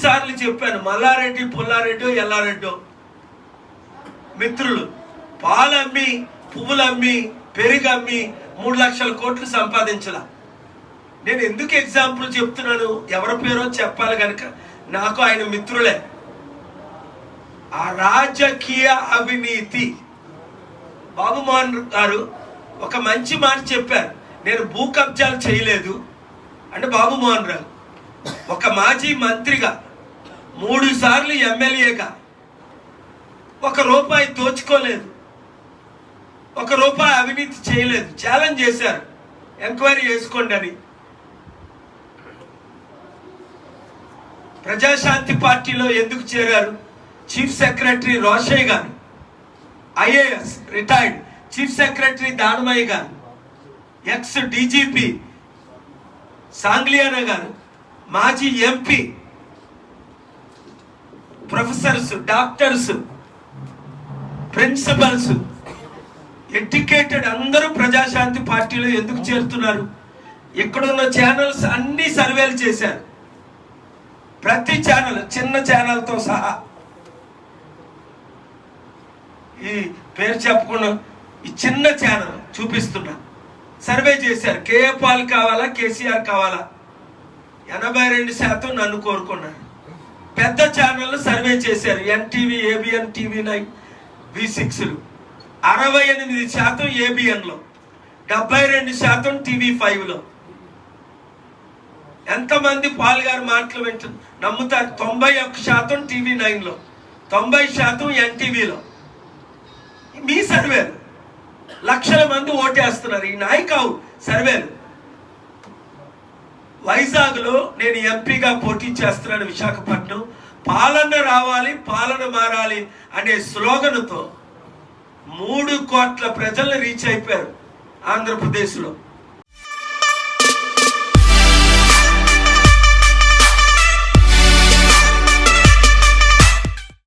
సార్లు చెప్పాను, మల్లారెడ్డి, పుల్లారెడ్డి, ఎల్లారెడ్డి మిత్రులు పాలమ్మి, పువ్వులమ్మి, పెరుగమ్మి 3 లక్షల కోట్లు సంపాదించాల. నేను ఎందుకు ఎగ్జాంపుల్ చెప్తున్నాను, ఎవరి పేరో చెప్పాలి కనుక నాకు ఆయన మిత్రులే. ఆ రాజకీయ అవినీతి. బాబుమోహన్ గారు ఒక మంచి మాట చెప్పారు, నేను భూ కబ్జాలు చేయలేదు అంటే. బాబుమోహన్ రావు ఒక మాజీ మంత్రిగా 3 సార్లు ఎమ్మెల్యేగా 1 రూపాయి దోచుకోలేదు, 1 రూపాయి అవినీతి చేయలేదు. ఛాలెంజ్ చేశారు, ఎంక్వైరీ చేసుకోండి అని. ప్రజాశాంతి పార్టీలో ఎందుకు చేరారు? చీఫ్ సెక్రటరీ రోషయ్య గారు, IAS retired, chief secretary Danamayya గారు, ఎక్స్ డీజీపీ సాంగ్లియానా గారు, మాజీ MP, professors, doctors, principals, educated అందరూ ప్రజాశాంతి పార్టీలో ఎందుకు చేరుతున్నారు? ఇక్కడున్న ఛానల్స్ అన్ని సర్వేలు చేశారు, ప్రతి ఛానల్, చిన్న ఛానల్తో సహా. ఈ పేరు చెప్పకుండా ఈ చిన్న ఛానల్ చూపిస్తున్నా, సర్వే చేశారు. కేఏ పాల్ కావాలా, కేసీఆర్ కావాలా? 82% నన్ను కోరుకున్నారు. పెద్ద ఛానళ్ళు సర్వే చేశారు, ఎన్టీవీ, ఏబిఎన్, టీవీ9, V6లు 68% ఏబిఎన్లో, 72% టీవీ5లో. ఎంతమంది పాల్ గారు మాటలు వింటారు నమ్ముతారు? 91% టీవీ9లో, 90% ఎన్టీవీలో. మీ సర్వేలు లక్షల మంది ఓటేస్తున్నారు. ఈ నాయకావు సర్వేలు. వైజాగ్లో నేను ఎంపీగా పోటీ చేస్తున్నాను, విశాఖపట్నం. పాలన రావాలి, పాలన మారాలి అనే స్లోగన్తో 3 కోట్ల ప్రజలను రీచ్ అయిపోయారు ఆంధ్రప్రదేశ్లో.